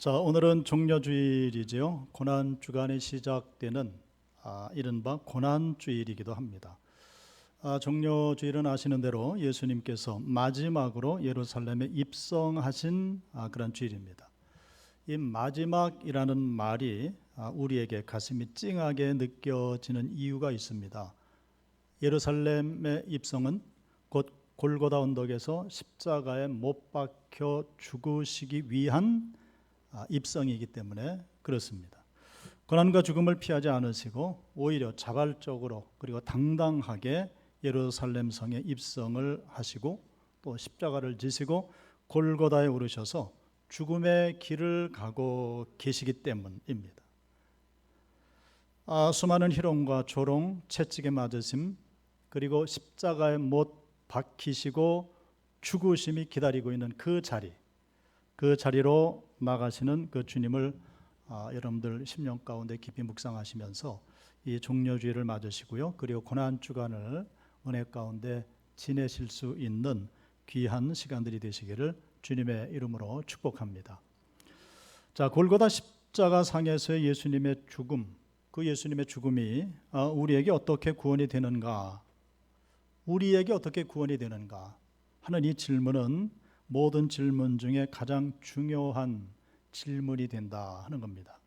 자, 오늘은 종려주일이지요. 고난주간에 시작되는 이른바 고난주일이기도 합니다. 종려주일은 아시는 대로 예수님께서 마지막으로 예루살렘에 입성하신 그런 주일입니다. 이 마지막이라는 말이 우리에게 가슴이 찡하게 느껴지는 이유가 있습니다. 예루살렘의 입성은 곧 골고다 언덕에서 십자가에 못 박혀 죽으시기 위한 입성이기 때문에 그렇습니다. 고난과 죽음을 피하지 않으시고 오히려 자발적으로 그리고 당당하게 예루살렘 성에 입성을 하시고 또 십자가를 지시고 골고다에 오르셔서 죽음의 길을 가고 계시기 때문입니다. 수많은 희롱과 조롱, 채찍에 맞으심, 그리고 십자가에 못 박히시고 죽으심이 기다리고 있는 그 자리로 나가시는 그 주님을 여러분들 심령 가운데 깊이 묵상하시면서 이 종려주일을 맞으시고요. 그리고 고난주간을 은혜 가운데 지내실 수 있는 귀한 시간들이 되시기를 주님의 이름으로 축복합니다. 자, 골고다 십자가 상에서의 예수님의 죽음, 그 예수님의 죽음이 우리에게 어떻게 구원이 되는가 하는 이 질문은 모든 질문 중에 가장 중요한 질문이 된다 하는 겁니다.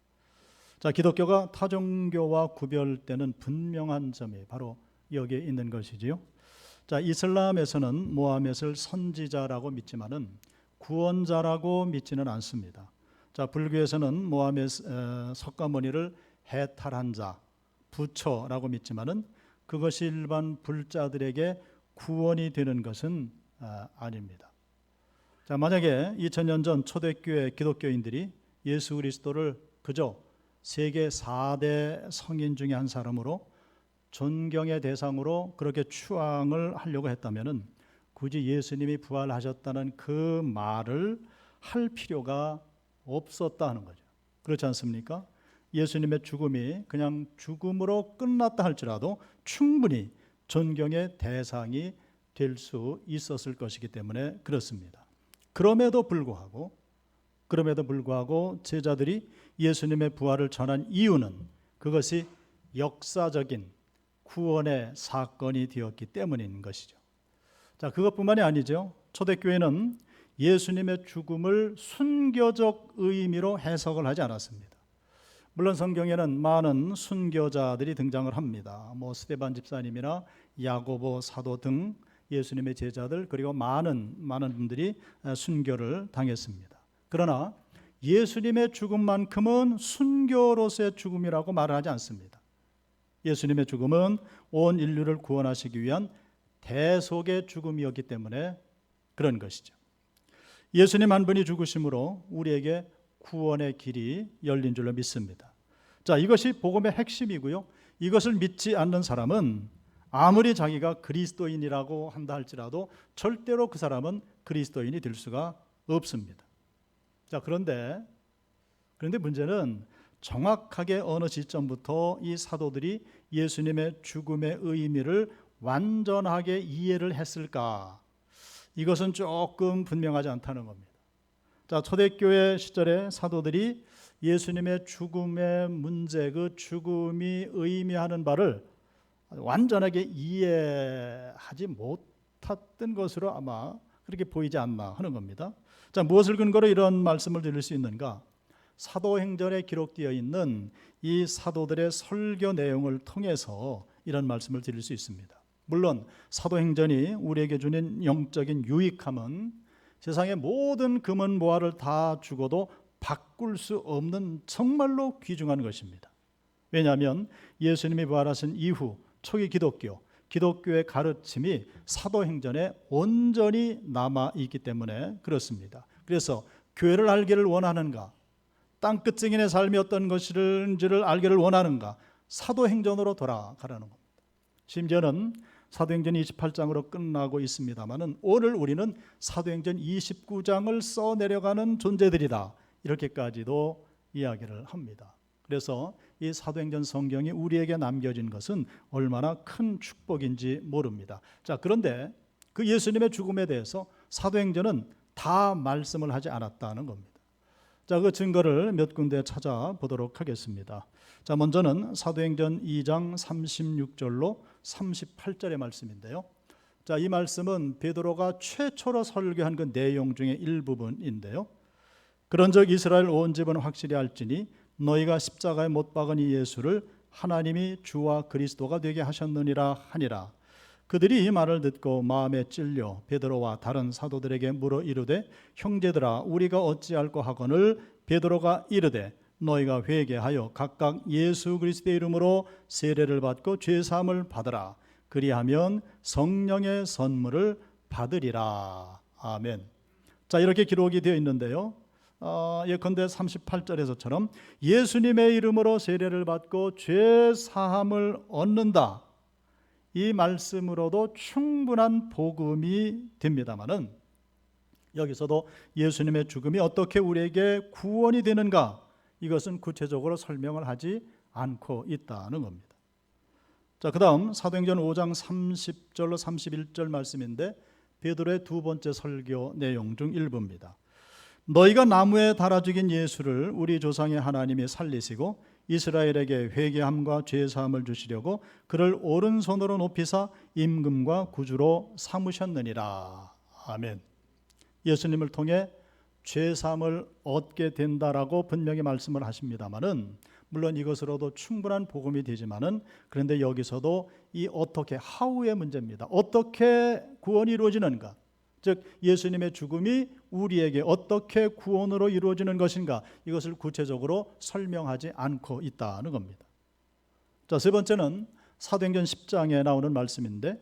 자, 기독교가 타 종교와 구별되는 분명한 점이 바로 여기에 있는 것이지요. 자, 이슬람에서는 모하멧을 선지자라고 믿지만은 구원자라고 믿지는 않습니다. 자, 불교에서는 모하멧 석가모니를 해탈한 자, 부처라고 믿지만은 그것이 일반 불자들에게 구원이 되는 것은 아닙니다. 자, 만약에 2000년 전 초대교회 기독교인들이 예수 그리스도를 그저 세계 4대 성인 중에 한 사람으로 존경의 대상으로 그렇게 추앙을 하려고 했다면 굳이 예수님이 부활하셨다는 그 말을 할 필요가 없었다 하는 거죠. 그렇지 않습니까? 예수님의 죽음이 그냥 죽음으로 끝났다 할지라도 충분히 존경의 대상이 될 수 있었을 것이기 때문에 그렇습니다. 그럼에도 불구하고 제자들이 예수님의 부활을 전한 이유는 그것이 역사적인 구원의 사건이 되었기 때문인 것이죠. 자, 그것뿐만이 아니죠. 초대교회는 예수님의 죽음을 순교적 의미로 해석을 하지 않았습니다. 물론 성경에는 많은 순교자들이 등장을 합니다. 스데반 집사님이나 야고보 사도 등 예수님의 제자들, 그리고 많은 분들이 순교를 당했습니다. 그러나 예수님의 죽음만큼은 순교로서의 죽음이라고 말을 하지 않습니다. 예수님의 죽음은 온 인류를 구원하시기 위한 대속의 죽음이었기 때문에 그런 것이죠. 예수님 한 분이 죽으심으로 우리에게 구원의 길이 열린 줄로 믿습니다. 자, 이것이 복음의 핵심이고요. 이것을 믿지 않는 사람은 아무리 자기가 그리스도인이라고 한다 할지라도 절대로 그 사람은 그리스도인이 될 수가 없습니다. 자, 그런데 문제는 정확하게 어느 시점부터 이 사도들이 예수님의 죽음의 의미를 완전하게 이해를 했을까? 이것은 조금 분명하지 않다는 겁니다. 자, 초대교회 시절에 사도들이 예수님의 죽음의 문제, 그 죽음이 의미하는 바를 완전하게 이해하지 못했던 것으로 아마 그렇게 보이지 않나 하는 겁니다. 자, 무엇을 근거로 이런 말씀을 드릴 수 있는가? 사도행전에 기록되어 있는 이 사도들의 설교 내용을 통해서 이런 말씀을 드릴 수 있습니다. 물론 사도행전이 우리에게 주는 영적인 유익함은 세상의 모든 금은 보화를 다 주고도 바꿀 수 없는 정말로 귀중한 것입니다. 왜냐하면 예수님이 부활하신 이후 초기 기독교의 가르침이 사도행전에 온전히 남아있기 때문에 그렇습니다. 그래서 교회를 알기를 원하는가, 땅끝 증인의 삶이 어떤 것인지를 알기를 원하는가, 사도행전으로 돌아가라는 겁니다. 심지어는 사도행전 28장으로 끝나고 있습니다만 오늘 우리는 사도행전 29장을 써내려가는 존재들이다, 이렇게까지도 이야기를 합니다. 그래서 이 사도행전 성경이 우리에게 남겨진 것은 얼마나 큰 축복인지 모릅니다. 자, 그런데 그 예수님의 죽음에 대해서 사도행전은 다 말씀을 하지 않았다는 겁니다. 자, 그 증거를 몇 군데 찾아보도록 하겠습니다. 자, 먼저는 사도행전 2장 36절로 38절의 말씀인데요. 자, 이 말씀은 베드로가 최초로 설교한 그 내용 중에 일부분인데요. 그런즉 이스라엘 온 집은 확실히 알지니 너희가 십자가에 못 박은 이 예수를 하나님이 주와 그리스도가 되게 하셨느니라 하니라. 그들이 이 말을 듣고 마음에 찔려 베드로와 다른 사도들에게 물어 이르되 형제들아 우리가 어찌할꼬 하거늘 베드로가 이르되 너희가 회개하여 각각 예수 그리스도의 이름으로 세례를 받고 죄 사함을 받으라. 그리하면 성령의 선물을 받으리라. 아멘. 자, 이렇게 기록이 되어 있는데요. 예컨대 38절에서처럼 예수님의 이름으로 세례를 받고 죄 사함을 얻는다. 이 말씀으로도 충분한 복음이 됩니다마는 여기서도 예수님의 죽음이 어떻게 우리에게 구원이 되는가, 이것은 구체적으로 설명을 하지 않고 있다는 겁니다. 자, 그 다음 사도행전 5장 30절로 31절 말씀인데 베드로의 두 번째 설교 내용 중 일부입니다. 너희가 나무에 달아 죽인 예수를 우리 조상의 하나님이 살리시고 이스라엘에게 회개함과 죄사함을 주시려고 그를 오른손으로 높이사 임금과 구주로 삼으셨느니라. 아멘. 예수님을 통해 죄사함을 얻게 된다라고 분명히 말씀을 하십니다마는, 물론 이것으로도 충분한 복음이 되지만은, 그런데 여기서도 이 어떻게, 하우의 문제입니다. 어떻게 구원이 이루어지는가, 즉 예수님의 죽음이 우리에게 어떻게 구원으로 이루어지는 것인가, 이것을 구체적으로 설명하지 않고 있다는 겁니다. 자, 세 번째는 사도행전 10장에 나오는 말씀인데,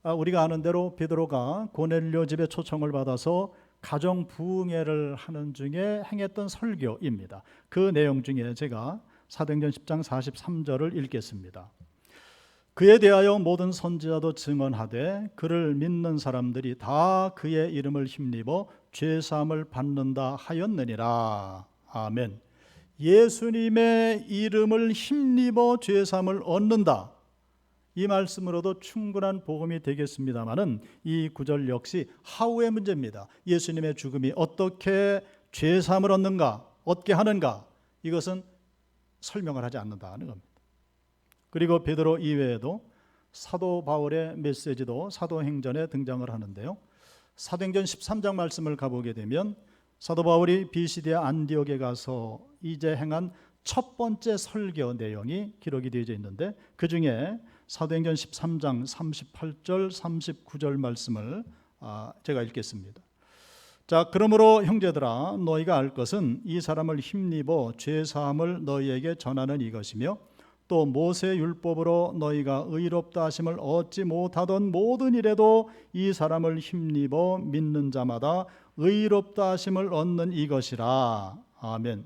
우리가 아는 대로 베드로가 고넬료 집에 초청을 받아서 가정 부흥회를 하는 중에 행했던 설교입니다. 그 내용 중에 제가 사도행전 10장 43절을 읽겠습니다. 그에 대하여 모든 선지자도 증언하되 그를 믿는 사람들이 다 그의 이름을 힘입어 죄사함을 받는다 하였느니라. 아멘. 예수님의 이름을 힘입어 죄사함을 얻는다. 이 말씀으로도 충분한 복음이 되겠습니다마는 이 구절 역시 하우의 문제입니다. 예수님의 죽음이 어떻게 죄사함을 얻는가, 얻게 하는가, 이것은 설명을 하지 않는다는 겁니다. 그리고 베드로 이외에도 사도 바울의 메시지도 사도행전에 등장을 하는데요. 사도행전 13장 말씀을 가보게 되면 사도 바울이 비시디아 안디옥에 가서 이제 행한 첫 번째 설교 내용이 기록이 되어 있는데, 그 중에 사도행전 13장 38절 39절 말씀을 제가 읽겠습니다. 자, 그러므로 형제들아 너희가 알 것은 이 사람을 힘입어 죄사함을 너희에게 전하는 이것이며 또 모세 율법으로 너희가 의롭다 하심을 얻지 못하던 모든 일에도 이 사람을 힘입어 믿는 자마다 의롭다 하심을 얻는 이것이라. 아멘.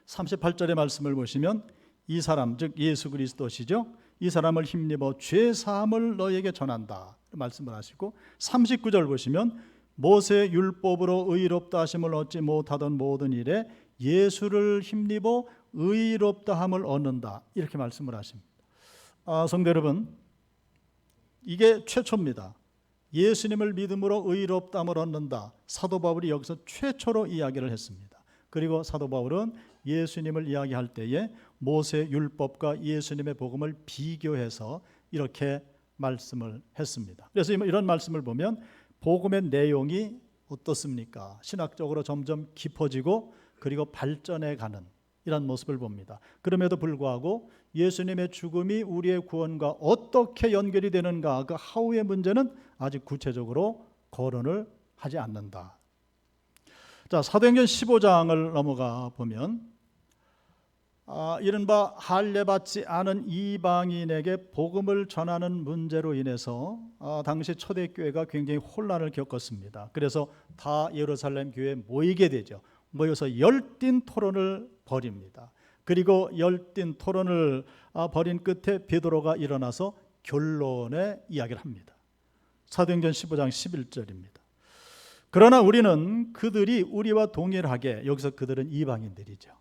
38절의 말씀을 보시면 이 사람, 즉 예수 그리스도시죠, 이 사람을 힘입어 죄사함을 너희에게 전한다 말씀을 하시고, 39절 보시면 모세 율법으로 의롭다 하심을 얻지 못하던 모든 일에 예수를 힘입어 의롭다 함을 얻는다, 이렇게 말씀을 하십니다. 성도 여러분, 이게 최초입니다. 예수님을 믿음으로 의롭다 함을 얻는다. 사도 바울이 여기서 최초로 이야기를 했습니다. 그리고 사도 바울은 예수님을 이야기할 때에 모세 율법과 예수님의 복음을 비교해서 이렇게 말씀을 했습니다. 그래서 이런 말씀을 보면 복음의 내용이 어떻습니까? 신학적으로 점점 깊어지고 그리고 발전해 가는 이런 모습을 봅니다. 그럼에도 불구하고 예수님의 죽음이 우리의 구원과 어떻게 연결이 되는가, 그 하우의 문제는 아직 구체적으로 거론을 하지 않는다. 자, 사도행전 15장을 넘어가 보면 이른바 할례받지 않은 이방인에게 복음을 전하는 문제로 인해서 당시 초대교회가 굉장히 혼란을 겪었습니다. 그래서 다 예루살렘 교회에 모이게 되죠. 모여서 열띤 토론을 벌입니다. 그리고 열띤 토론을 벌인 끝에 베드로가 일어나서 결론의 이야기를 합니다. 사도행전 15장 11절입니다. 그러나 우리는 그들이 우리와 동일하게, 여기서 그들은 이방인들이죠,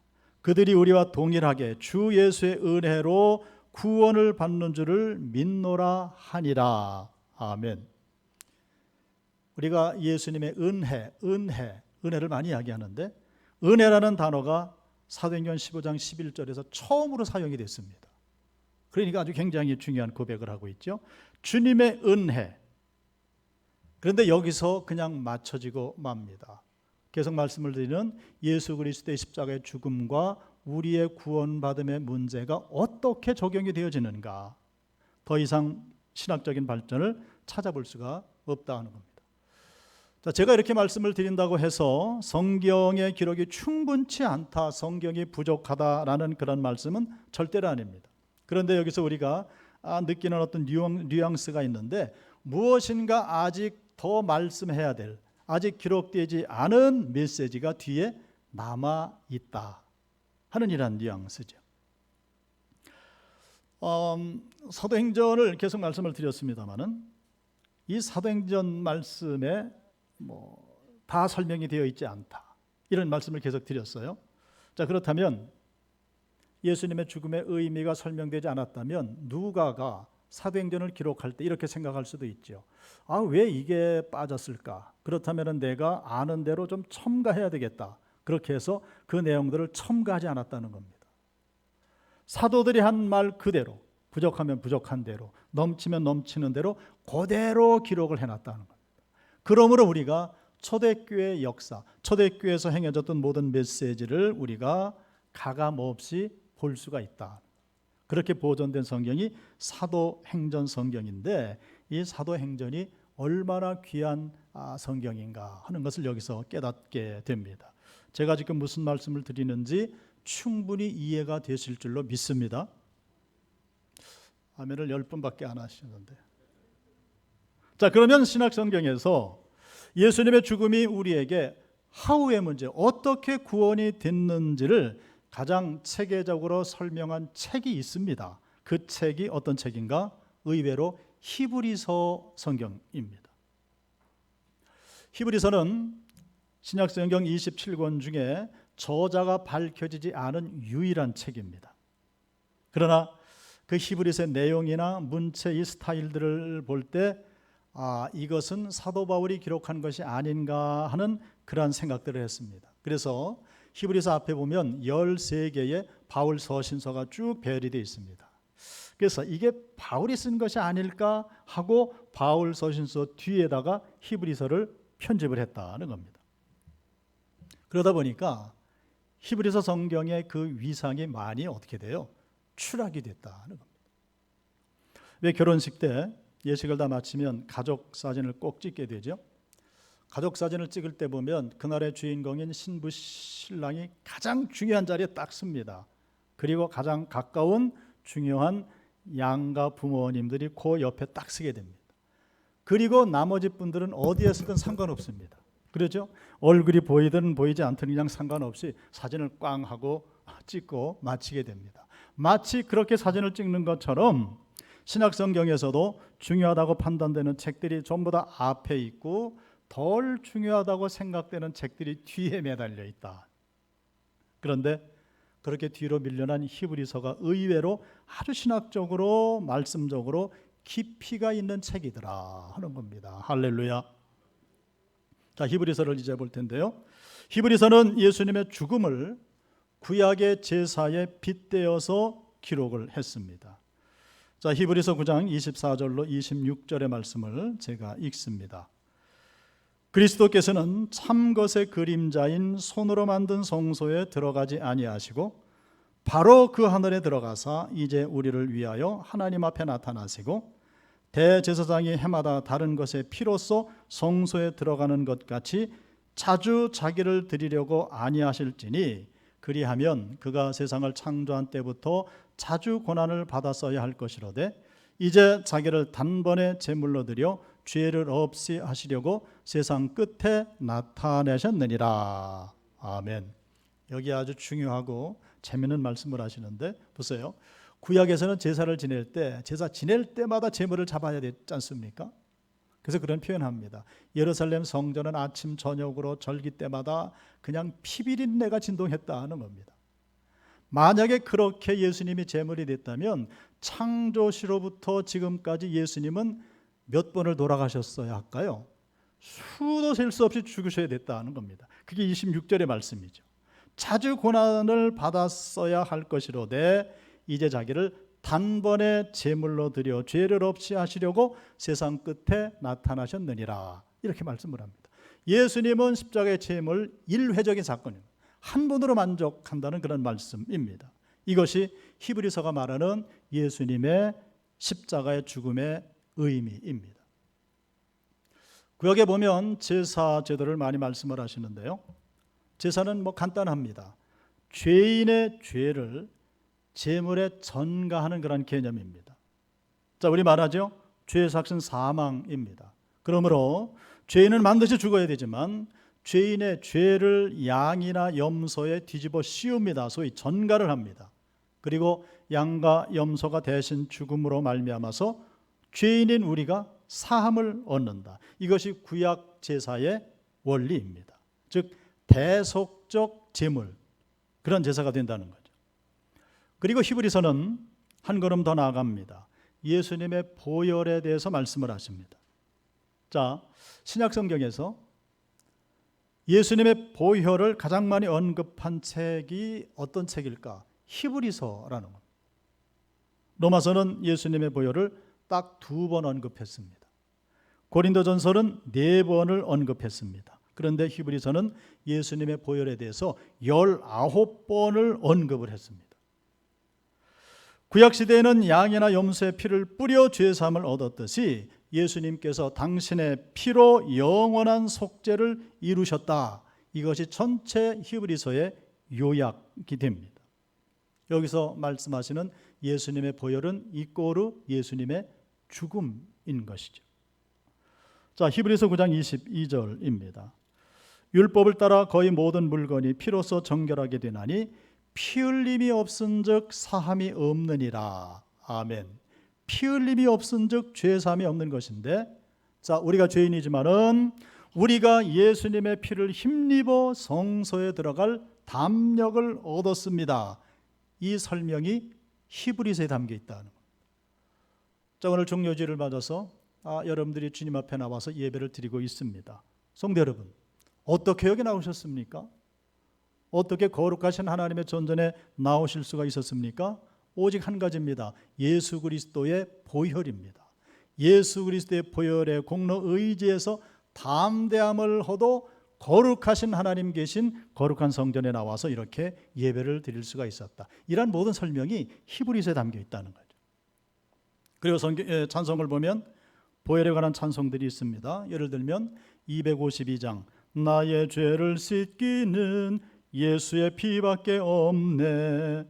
그들이 우리와 동일하게 주 예수의 은혜로 구원을 받는 줄을 믿노라 하니라. 아멘. 우리가 예수님의 은혜를 많이 이야기하는데, 은혜라는 단어가 사도행전 15장 11절에서 처음으로 사용이 됐습니다. 그러니까 아주 굉장히 중요한 고백을 하고 있죠. 주님의 은혜. 그런데 여기서 그냥 맞춰지고 맙니다. 계속 말씀을 드리는 예수 그리스도의 십자가의 죽음과 우리의 구원받음의 문제가 어떻게 적용이 되어지는가, 더 이상 신학적인 발전을 찾아볼 수가 없다 하는 겁니다. 자, 제가 이렇게 말씀을 드린다고 해서 성경의 기록이 충분치 않다, 성경이 부족하다라는 그런 말씀은 절대로 아닙니다. 그런데 여기서 우리가 느끼는 어떤 뉘앙스가 있는데, 무엇인가 아직 더 말씀해야 될, 아직 기록되지 않은 메시지가 뒤에 남아있다 하는 이런 뉘앙스죠. 사도행전을 계속 말씀을 드렸습니다마는 이 사도행전 말씀에 다 설명이 되어 있지 않다, 이런 말씀을 계속 드렸어요. 자, 그렇다면 예수님의 죽음의 의미가 설명되지 않았다면 누가가 사도행전을 기록할 때 이렇게 생각할 수도 있죠. 왜 이게 빠졌을까? 그렇다면 내가 아는 대로 좀 첨가해야 되겠다. 그렇게 해서 그 내용들을 첨가하지 않았다는 겁니다. 사도들이 한 말 그대로, 부족하면 부족한 대로, 넘치면 넘치는 대로 그대로 기록을 해놨다는 겁니다. 그러므로 우리가 초대교회의 역사, 초대교회에서 행해졌던 모든 메시지를 우리가 가감없이 볼 수가 있다. 그렇게 보존된 성경이 사도행전 성경인데, 이 사도행전이 얼마나 귀한 성경인가 하는 것을 여기서 깨닫게 됩니다. 제가 지금 무슨 말씀을 드리는지 충분히 이해가 되실 줄로 믿습니다. 아멘을 10분밖에 안 하시는데. 자, 그러면 신약 성경에서 예수님의 죽음이 우리에게 하우의 문제, 어떻게 구원이 됐는지를 가장 체계적으로 설명한 책이 있습니다. 그 책이 어떤 책인가? 의외로 히브리서 성경입니다. 히브리서는 신약 성경 27권 중에 저자가 밝혀지지 않은 유일한 책입니다. 그러나 그 히브리서의 내용이나 문체, 이 스타일들을 볼 때 이것은 사도 바울이 기록한 것이 아닌가 하는 그러한 생각들을 했습니다. 그래서 히브리서 앞에 보면 13개의 바울 서신서가 쭉 배열이 되어 있습니다. 그래서 이게 바울이 쓴 것이 아닐까 하고 바울 서신서 뒤에다가 히브리서를 편집을 했다는 겁니다. 그러다 보니까 히브리서 성경의 그 위상이 많이 어떻게 돼요? 추락이 됐다는 겁니다. 왜 결혼식 때 예식을 다 마치면 가족 사진을 꼭 찍게 되죠? 가족 사진을 찍을 때 보면 그날의 주인공인 신부 신랑이 가장 중요한 자리에 딱 씁니다. 그리고 가장 가까운 중요한 양가 부모님들이 그 옆에 딱 쓰게 됩니다. 그리고 나머지 분들은 어디에 쓰든 상관없습니다. 그렇죠? 얼굴이 보이든 보이지 않든 그냥 상관없이 사진을 꽝 하고 찍고 마치게 됩니다. 마치 그렇게 사진을 찍는 것처럼 신약 성경에서도 중요하다고 판단되는 책들이 전부 다 앞에 있고 덜 중요하다고 생각되는 책들이 뒤에 매달려 있다. 그런데 그렇게 뒤로 밀려난 히브리서가 의외로 아주 신학적으로 말씀적으로 깊이가 있는 책이더라 하는 겁니다. 할렐루야. 자, 히브리서를 이제 볼 텐데요. 히브리서는 예수님의 죽음을 구약의 제사에 빗대어서 기록을 했습니다. 자, 히브리서 9장 24절로 26절의 말씀을 제가 읽습니다. 그리스도께서는 참것의 그림자인 손으로 만든 성소에 들어가지 아니하시고 바로 그 하늘에 들어가사 이제 우리를 위하여 하나님 앞에 나타나시고 대제사장이 해마다 다른 것의 피로써 성소에 들어가는 것 같이 자주 자기를 드리려고 아니하실지니 그리하면 그가 세상을 창조한 때부터 자주 고난을 받았어야 할 것이로되 이제 자기를 단번에 제물로 드려 죄를 없이 하시려고 세상 끝에 나타내셨느니라. 아멘. 여기 아주 중요하고 재미있는 말씀을 하시는데 보세요. 구약에서는 제사를 지낼 때 제사 지낼 때마다 제물을 잡아야 되지 않습니까? 그래서 그런 표현합니다. 예루살렘 성전은 아침 저녁으로 절기 때마다 그냥 피비린내가 진동했다는 겁니다. 만약에 그렇게 예수님이 제물이 됐다면 창조시로부터 지금까지 예수님은 몇 번을 돌아가셨어야 할까요? 수도 셀 수 없이 죽으셔야 됐다는 겁니다. 그게 26절의 말씀이죠. 자주 고난을 받았어야 할 것이로되 이제 자기를 단번에 제물로 드려 죄를 없이 하시려고 세상 끝에 나타나셨느니라. 이렇게 말씀을 합니다. 예수님은 십자가의 체험을 일회적인 사건입니다. 한 번으로 만족한다는 그런 말씀입니다. 이것이 히브리서가 말하는 예수님의 십자가의 죽음의 의미입니다. 구약에 보면 제사 제도를 많이 말씀을 하시는데요. 제사는 간단합니다. 죄인의 죄를 제물에 전가하는 그런 개념입니다. 자, 우리 말하죠. 죄의 삭은 사망입니다. 그러므로 죄인은 반드시 죽어야 되지만 죄인의 죄를 양이나 염소에 뒤집어 씌웁니다. 소위 전가를 합니다. 그리고 양과 염소가 대신 죽음으로 말미암아서 죄인인 우리가 사함을 얻는다. 이것이 구약 제사의 원리입니다. 즉 대속적 제물, 그런 제사가 된다는 거죠. 그리고 히브리서는 한 걸음 더 나아갑니다. 예수님의 보혈에 대해서 말씀을 하십니다. 자, 신약 성경에서 예수님의 보혈을 가장 많이 언급한 책이 어떤 책일까? 히브리서라는 겁니다. 로마서는 예수님의 보혈을 딱 2번 언급했습니다. 고린도전서는 4번을 언급했습니다. 그런데 히브리서는 예수님의 보혈에 대해서 19번을 언급을 했습니다. 구약시대에는 양이나 염소의 피를 뿌려 죄사함을 얻었듯이 예수님께서 당신의 피로 영원한 속죄를 이루셨다. 이것이 전체 히브리서의 요약이 됩니다. 여기서 말씀하시는 예수님의 보혈은 이꼬르 예수님의 죽음인 것이죠. 자, 히브리서 9장 22절입니다. 율법을 따라 거의 모든 물건이 피로써 정결하게 되나니 피 흘림이 없은즉 사함이 없느니라. 아멘. 피 흘림이 없은즉 죄 사함이 없는 것인데, 자, 우리가 죄인이지만은 우리가 예수님의 피를 힘입어 성소에 들어갈 담력을 얻었습니다. 이 설명이 히브리서에 담겨 있다는 겁니다. 자, 오늘 종료주일을 맞아서 여러분들이 주님 앞에 나와서 예배를 드리고 있습니다. 성도 여러분, 어떻게 여기 나오셨습니까? 어떻게 거룩하신 하나님의 전전에 나오실 수가 있었습니까? 오직 한 가지입니다. 예수 그리스도의 보혈입니다. 예수 그리스도의 보혈의 공로 의지에서 담대함을 얻어 거룩하신 하나님 계신 거룩한 성전에 나와서 이렇게 예배를 드릴 수가 있었다. 이런 모든 설명이 히브리서에 담겨 있다는 거죠. 그리고 찬송을 보면 보혈에 관한 찬송들이 있습니다. 예를 들면 252장 나의 죄를 씻기는 예수의 피밖에 없네.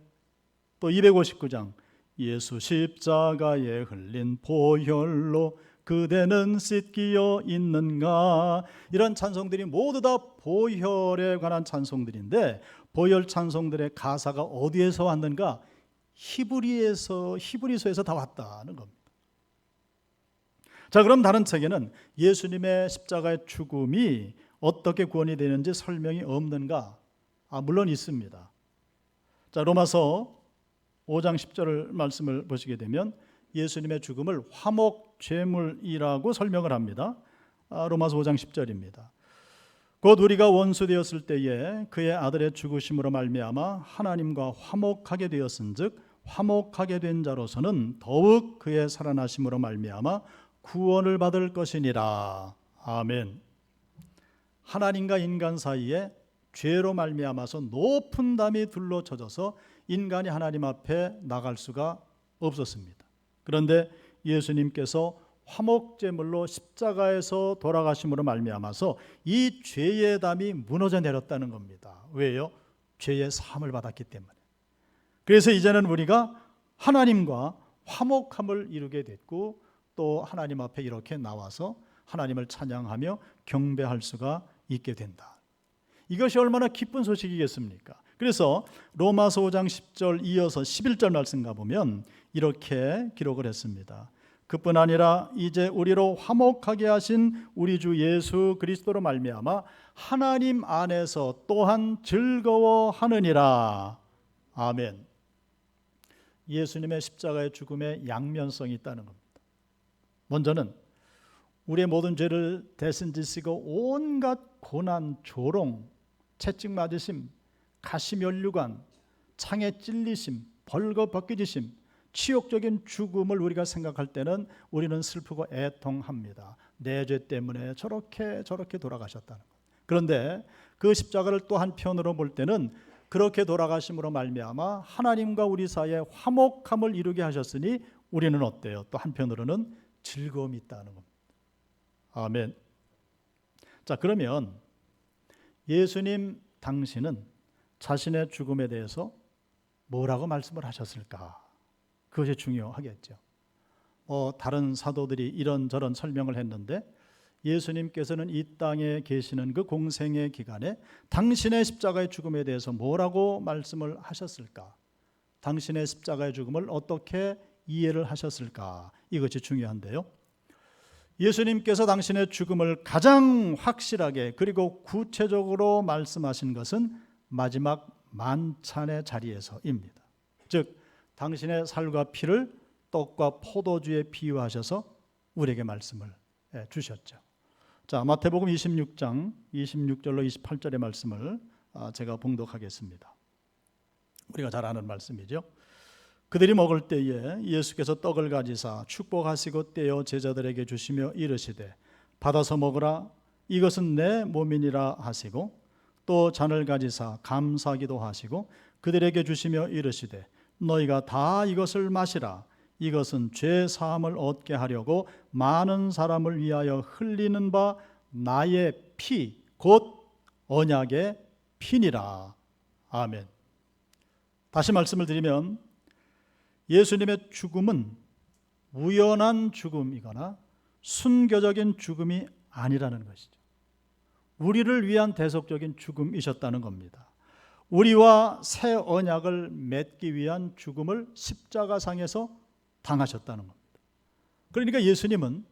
또 259장 예수 십자가에 흘린 보혈로 그대는 씻기어 있는가. 이런 찬송들이 모두 다 보혈에 관한 찬송들인데, 보혈 찬송들의 가사가 어디에서 왔는가? 히브리서에서 다 왔다는 겁니다. 자, 그럼 다른 책에는 예수님의 십자가의 죽음이 어떻게 구원이 되는지 설명이 없는가? 물론 있습니다. 자, 로마서 5장 10절 말씀을 보시게 되면 예수님의 죽음을 화목제물이라고 설명을 합니다. 로마서 5장 10절입니다. 곧 우리가 원수 되었을 때에 그의 아들의 죽으심으로 말미암아 하나님과 화목하게 되었은즉 화목하게 된 자로서는 더욱 그의 살아나심으로 말미암아 구원을 받을 것이니라. 아멘. 하나님과 인간 사이에 죄로 말미암아서 높은 담이 둘러쳐져서 인간이 하나님 앞에 나갈 수가 없었습니다. 그런데 예수님께서 화목제물로 십자가에서 돌아가심으로 말미암아서 이 죄의 담이 무너져 내렸다는 겁니다. 왜요? 죄의 사함을 받았기 때문에. 그래서 이제는 우리가 하나님과 화목함을 이루게 됐고 또 하나님 앞에 이렇게 나와서 하나님을 찬양하며 경배할 수가 있게 된다. 이것이 얼마나 기쁜 소식이겠습니까? 그래서 로마서 5장 10절 이어서 11절 말씀 가보면 이렇게 기록을 했습니다. 그뿐 아니라 이제 우리로 화목하게 하신 우리 주 예수 그리스도로 말미암아 하나님 안에서 또한 즐거워하느니라. 아멘. 예수님의 십자가의 죽음에 양면성이 있다는 겁니다. 먼저는 우리의 모든 죄를 대신 지시고 온갖 고난, 조롱, 채찍 맞으심, 가시면류관, 창에 찔리심, 벌거벗겨지심, 치욕적인 죽음을 우리가 생각할 때는 우리는 슬프고 애통합니다. 내 죄 때문에 저렇게 돌아가셨다는 것. 그런데 그 십자가를 또 한편으로 볼 때는 그렇게 돌아가심으로 말미암아 하나님과 우리 사이에 화목함을 이루게 하셨으니 우리는 어때요? 또 한편으로는 즐거움이 있다는 겁니다. 아멘. 자, 그러면 예수님 당신은 자신의 죽음에 대해서 뭐라고 말씀을 하셨을까? 그것이 중요하겠죠. 다른 사도들이 이런저런 설명을 했는데 예수님께서는 이 땅에 계시는 그 공생의 기간에 당신의 십자가의 죽음에 대해서 뭐라고 말씀을 하셨을까? 당신의 십자가의 죽음을 어떻게 이해를 하셨을까? 이것이 중요한데요. 예수님께서 당신의 죽음을 가장 확실하게 그리고 구체적으로 말씀하신 것은 마지막 만찬의 자리에서입니다. 즉 당신의 살과 피를 떡과 포도주에 비유하셔서 우리에게 말씀을 주셨죠. 자, 마태복음 26장 26절로 28절의 말씀을 제가 봉독하겠습니다. 우리가 잘 아는 말씀이죠. 그들이 먹을 때에 예수께서 떡을 가지사 축복하시고 떼어 제자들에게 주시며 이르시되 받아서 먹으라, 이것은 내 몸이니라 하시고 또 잔을 가지사 감사기도 하시고 그들에게 주시며 이르시되 너희가 다 이것을 마시라, 이것은 죄 사함을 얻게 하려고 많은 사람을 위하여 흘리는 바 나의 피 곧 언약의 피니라. 아멘. 다시 말씀을 드리면 예수님의 죽음은 우연한 죽음이거나 순교적인 죽음이 아니라는 것이죠. 우리를 위한 대속적인 죽음이셨다는 겁니다. 우리와 새 언약을 맺기 위한 죽음을 십자가상에서 당하셨다는 겁니다. 그러니까 예수님은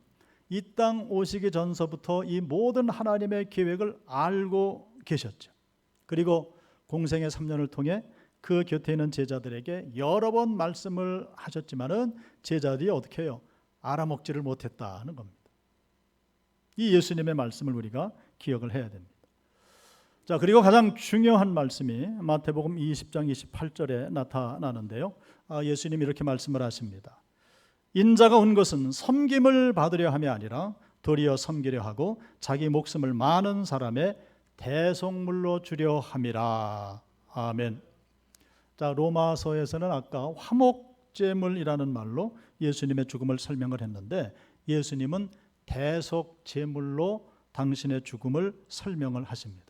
이 땅 오시기 전서부터 이 모든 하나님의 계획을 알고 계셨죠. 그리고 공생의 3년을 통해 그 곁에 있는 제자들에게 여러 번 말씀을 하셨지만은 제자들이 어떻게 해요? 알아먹지를 못했다는 겁니다. 이 예수님의 말씀을 우리가 기억을 해야 됩니다. 자, 그리고 가장 중요한 말씀이 마태복음 20장 28절에 나타나는데요. 예수님이 이렇게 말씀을 하십니다. 인자가 온 것은 섬김을 받으려 함이 아니라 도리어 섬기려 하고 자기 목숨을 많은 사람의 대속물로 주려 함이라. 아멘. 자, 로마서에서는 아까 화목제물이라는 말로 예수님의 죽음을 설명을 했는데 예수님은 대속제물로 당신의 죽음을 설명을 하십니다.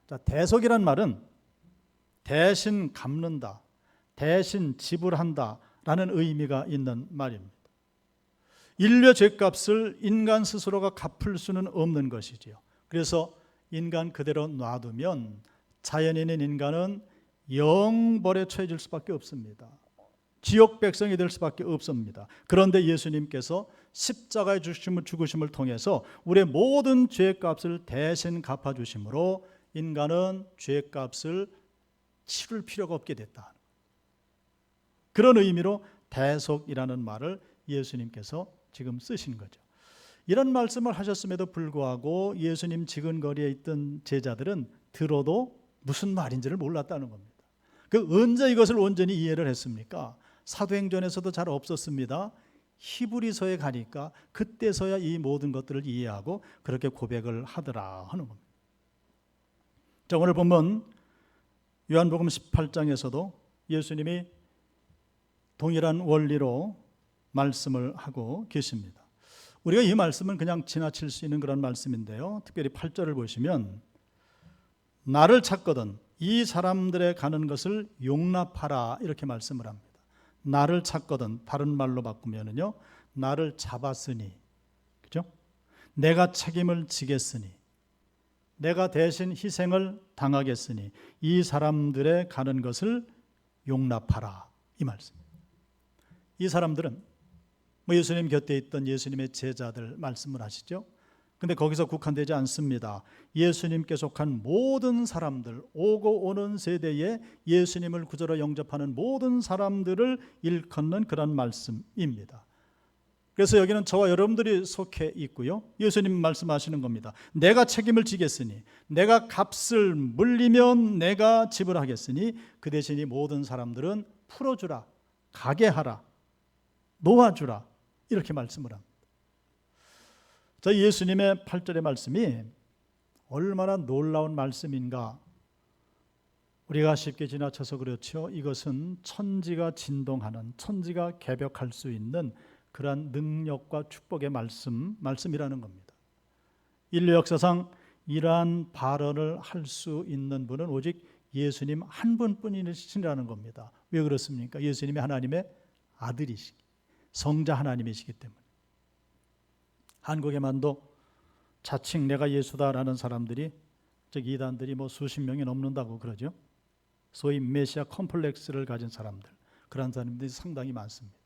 자, 대속이란 말은 대신 갚는다, 대신 지불한다 라는 의미가 있는 말입니다. 인류의 죄값을 인간 스스로가 갚을 수는 없는 것이지요. 그래서 인간 그대로 놔두면 자연인인 인간은 영벌에 처해질 수밖에 없습니다. 지옥 백성이 될 수밖에 없습니다. 그런데 예수님께서 십자가의 죽으심을 통해서 우리의 모든 죄값을 대신 갚아주심으로 인간은 죄값을 치를 필요가 없게 됐다. 그런 의미로 대속이라는 말을 예수님께서 지금 쓰신 거죠. 이런 말씀을 하셨음에도 불구하고 예수님 지근거리에 있던 제자들은 들어도 무슨 말인지를 몰랐다는 겁니다. 언제 이것을 온전히 이해를 했습니까? 사도행전에서도 잘 없었습니다. 히브리서에 가니까 그때서야 이 모든 것들을 이해하고 그렇게 고백을 하더라 하는 겁니다. 자, 오늘 보면 요한복음 18장에서도 예수님이 동일한 원리로 말씀을 하고 계십니다. 우리가 이 말씀은 그냥 지나칠 수 있는 그런 말씀인데요. 특별히 8절을 보시면 나를 찾거든 이 사람들의 가는 것을 용납하라 이렇게 말씀을 합니다. 나를 찾거든 다른 말로 바꾸면은요, 나를 잡았으니, 그죠? 내가 책임을 지겠으니, 내가 대신 희생을 당하겠으니 이 사람들의 가는 것을 용납하라 이 말씀. 이 사람들은 예수님 곁에 있던 예수님의 제자들 말씀을 하시죠. 근데 거기서 국한되지 않습니다. 예수님께 속한 모든 사람들, 오고 오는 세대에 예수님을 구주로 영접하는 모든 사람들을 일컫는 그런 말씀입니다. 그래서 여기는 저와 여러분들이 속해 있고요. 예수님 말씀하시는 겁니다. 내가 책임을 지겠으니, 내가 값을 물리면 내가 지불하겠으니 그 대신 이 모든 사람들은 풀어주라, 가게 하라, 놓아주라, 이렇게 말씀을 합니다. 자, 예수님의 8절의 말씀이 얼마나 놀라운 말씀인가. 우리가 쉽게 지나쳐서 그렇죠. 이것은 천지가 진동하는, 천지가 개벽할 수 있는 그러한 능력과 축복의 말씀이라는 겁니다. 인류 역사상 이러한 발언을 할 수 있는 분은 오직 예수님 한 분뿐이시라는 겁니다. 왜 그렇습니까? 예수님이 하나님의 아들이시기, 성자 하나님이시기 때문에. 한국에만도 자칭 내가 예수다라는 사람들이, 즉 이단들이 수십 명이 넘는다고 그러죠. 소위 메시아 컴플렉스를 가진 사람들, 그런 사람들이 상당히 많습니다.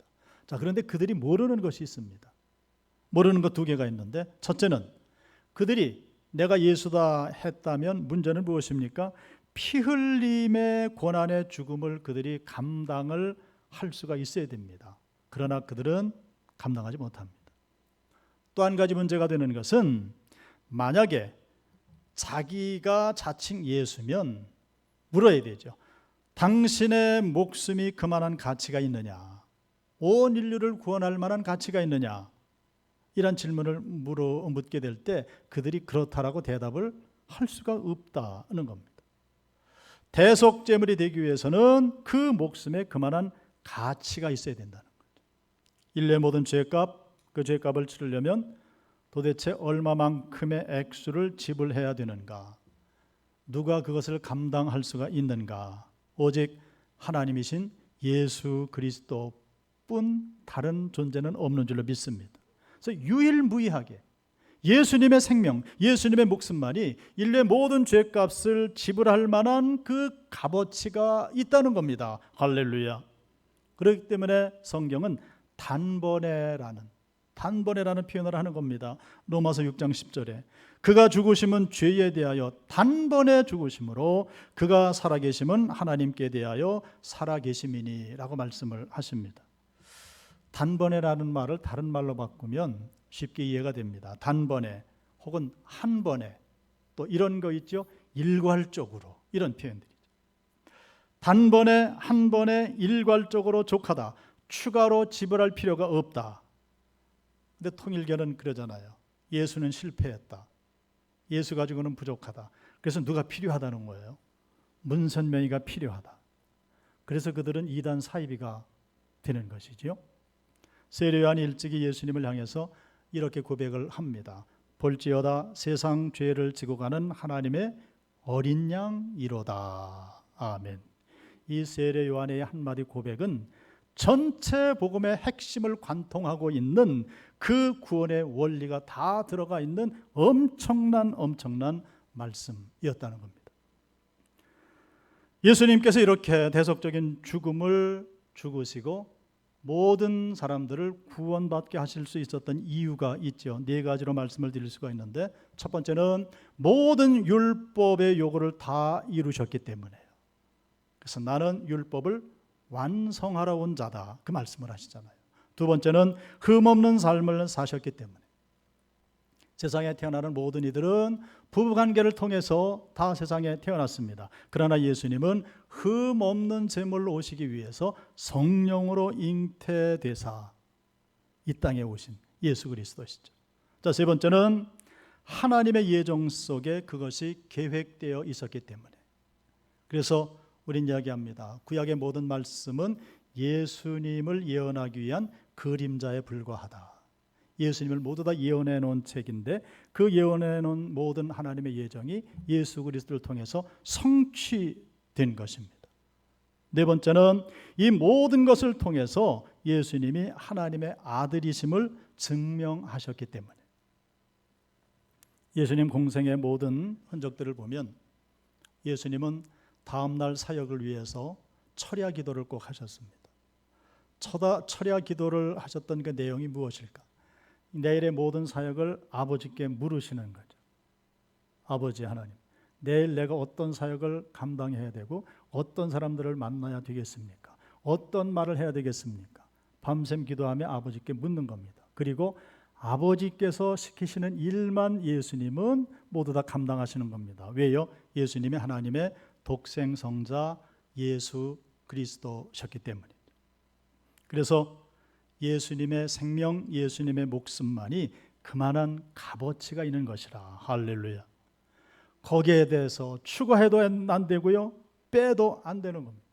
자, 그런데 그들이 모르는 것이 있습니다. 모르는 것 두 개가 있는데, 첫째는 그들이 내가 예수다 했다면 문제는 무엇입니까? 피 흘림의 고난의 죽음을 그들이 감당을 할 수가 있어야 됩니다. 그러나 그들은 감당하지 못합니다. 또 한 가지 문제가 되는 것은, 만약에 자기가 자칭 예수면 물어야 되죠. 당신의 목숨이 그만한 가치가 있느냐? 온 인류를 구원할 만한 가치가 있느냐? 이런 질문을 묻게 될 때 그들이 그렇다라고 대답을 할 수가 없다는 겁니다. 대속제물이 되기 위해서는 그 목숨에 그만한 가치가 있어야 된다는 거죠. 인류의 모든 죄값, 그 죄값을 치르려면 도대체 얼마만큼의 액수를 지불해야 되는가? 누가 그것을 감당할 수가 있는가? 오직 하나님이신 예수 그리스도뿐 다른 존재는 없는 줄로 믿습니다. 그래서 유일무이하게 예수님의 생명, 예수님의 목숨만이 인류의 모든 죄값을 지불할 만한 그 값어치가 있다는 겁니다. 할렐루야. 그렇기 때문에 성경은 단번에라는 표현을 하는 겁니다. 로마서 6장 10절에 그가 죽으심은 죄에 대하여 단번에 죽으심으로 그가 살아계심은 하나님께 대하여 살아계심이니 라고 말씀을 하십니다. 단번에라는 말을 다른 말로 바꾸면 쉽게 이해가 됩니다. 단번에 혹은 한 번에, 또 이런 거 있죠. 일괄적으로, 이런 표현들이죠. 단번에, 한 번에 일괄적으로 족하다, 추가로 지불할 필요가 없다. 근데 통일교는 그러잖아요. 예수는 실패했다, 예수 가지고는 부족하다. 그래서 누가 필요하다는 거예요. 문선명이가 필요하다. 그래서 그들은 이단 사이비가 되는 것이죠. 세례 요한이 일찍이 예수님을 향해서 이렇게 고백을 합니다. 볼지어다 세상 죄를 지고 가는 하나님의 어린 양이로다. 아멘. 이 세례 요한의 한마디 고백은 전체 복음의 핵심을 관통하고 있는 그 구원의 원리가 다 들어가 있는 엄청난 말씀이었다는 겁니다. 예수님께서 이렇게 대속적인 죽음을 죽으시고 모든 사람들을 구원받게 하실 수 있었던 이유가 있죠. 네 가지로 말씀을 드릴 수가 있는데, 첫 번째는 모든 율법의 요구를 다 이루셨기 때문에요. 그래서 나는 율법을 완성하러 온 자다, 그 말씀을 하시잖아요. 두 번째는 흠없는 삶을 사셨기 때문에. 세상에 태어나는 모든 이들은 부부관계를 통해서 다 세상에 태어났습니다. 그러나 예수님은 흠없는 제물로 오시기 위해서 성령으로 잉태되사 이 땅에 오신 예수 그리스도시죠. 자, 세 번째는 하나님의 예정 속에 그것이 계획되어 있었기 때문에. 그래서 우린 이야기합니다. 구약의 모든 말씀은 예수님을 예언하기 위한 그림자에 불과하다. 예수님을 모두 다 예언해 놓은 책인데, 그 예언해 놓은 모든 하나님의 예정이 예수 그리스도를 통해서 성취된 것입니다. 네 번째는 이 모든 것을 통해서 예수님이 하나님의 아들이심을 증명하셨기 때문에. 예수님 공생의 모든 흔적들을 보면 예수님은 다음날 사역을 위해서 철야 기도를 꼭 하셨습니다. 철야 기도를 하셨던 그 내용이 무엇일까? 내일의 모든 사역을 아버지께 물으시는 거죠. 아버지 하나님, 내일 내가 어떤 사역을 감당해야 되고 어떤 사람들을 만나야 되겠습니까? 어떤 말을 해야 되겠습니까? 밤샘 기도하며 아버지께 묻는 겁니다. 그리고 아버지께서 시키시는 일만 예수님은 모두 다 감당하시는 겁니다. 왜요? 예수님이 하나님의 독생성자 예수 그리스도셨기 때문이죠. 그래서 예수님의 생명, 예수님의 목숨만이 그만한 값어치가 있는 것이라. 할렐루야. 거기에 대해서 추가해도 안 되고요, 빼도 안 되는 겁니다.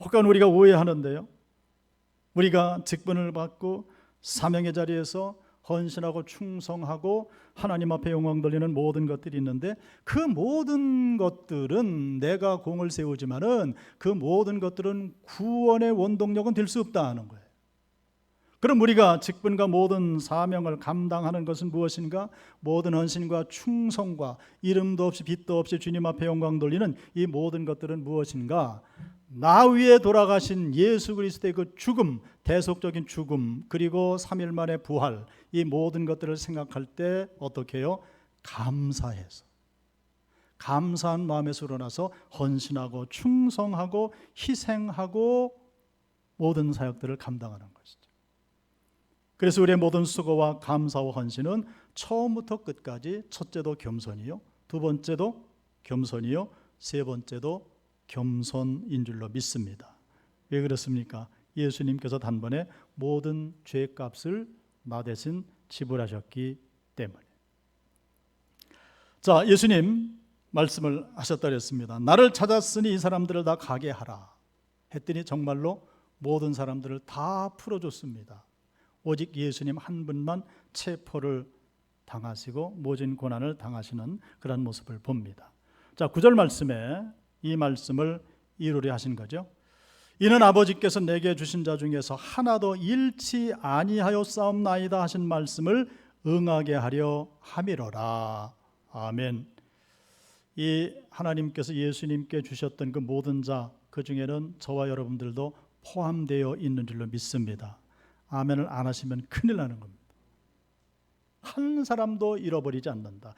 혹은 우리가 오해하는데요, 우리가 직분을 받고 사명의 자리에서 헌신하고 충성하고 하나님 앞에 영광 돌리는 모든 것들이 있는데, 그 모든 것들은 내가 공을 세우지만은 그 모든 것들은 구원의 원동력은 될 수 없다는 거예요. 그럼 우리가 직분과 모든 사명을 감당하는 것은 무엇인가? 모든 헌신과 충성과 이름도 없이 빛도 없이 주님 앞에 영광 돌리는 이 모든 것들은 무엇인가? 나 위에 돌아가신 예수 그리스도의 그 죽음, 대속적인 죽음, 그리고 3일 만에 부활, 이 모든 것들을 생각할 때 어떻게 해요? 감사해서, 감사한 마음에서 우러나서 헌신하고 충성하고 희생하고 모든 사역들을 감당하는 것이죠. 그래서 우리의 모든 수고와 감사와 헌신은 처음부터 끝까지 첫째도 겸손이요, 두 번째도 겸손이요, 세 번째도 겸손인 줄로 믿습니다. 왜 그렇습니까? 예수님께서 단번에 모든 죄값을 나 대신 지불하셨기 때문에. 자, 예수님 말씀을 하셨다 그랬습니다. 나를 찾았으니 이 사람들을 다 가게 하라 했더니 정말로 모든 사람들을 다 풀어줬습니다. 오직 예수님 한 분만 체포를 당하시고 모진 고난을 당하시는 그런 모습을 봅니다. 자, 9절 말씀에 이 말씀을 이루려 하신 거죠. 이는 아버지께서 내게 주신 자 중에서 하나도 잃지 아니하여 싸움나이다 하신 말씀을 응하게 하려 함이로라. 아멘. 이 하나님께서 예수님께 주셨던 그 모든 자, 그 중에는 저와 여러분들도 포함되어 있는 줄로 믿습니다. 아멘을 안 하시면 큰일 나는 겁니다. 한 사람도 잃어버리지 않는다.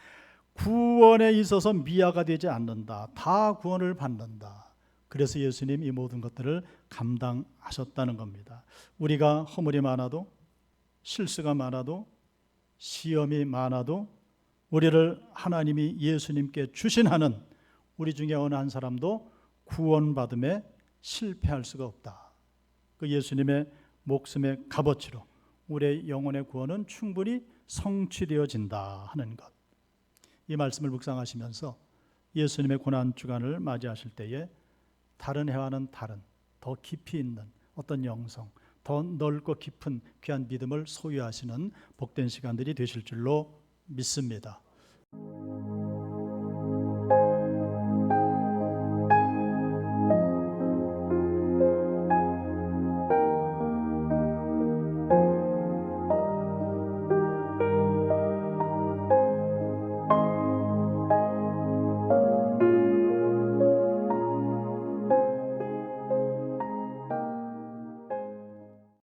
구원에 있어서 미아가 되지 않는다. 다 구원을 받는다. 그래서 예수님 이 모든 것들을 감당하셨다는 겁니다. 우리가 허물이 많아도, 실수가 많아도, 시험이 많아도 우리를 하나님이 예수님께 주신하는 우리 중에 어느 한 사람도 구원받음에 실패할 수가 없다. 그 예수님의 목숨의 값어치로 우리의 영혼의 구원은 충분히 성취되어진다 하는 것. 이 말씀을 묵상하시면서 예수님의 고난주간을 맞이하실 때에 다른 해와는 다른 더 깊이 있는 어떤 영성, 더 넓고 깊은 귀한 믿음을 소유하시는 복된 시간들이 되실 줄로 믿습니다.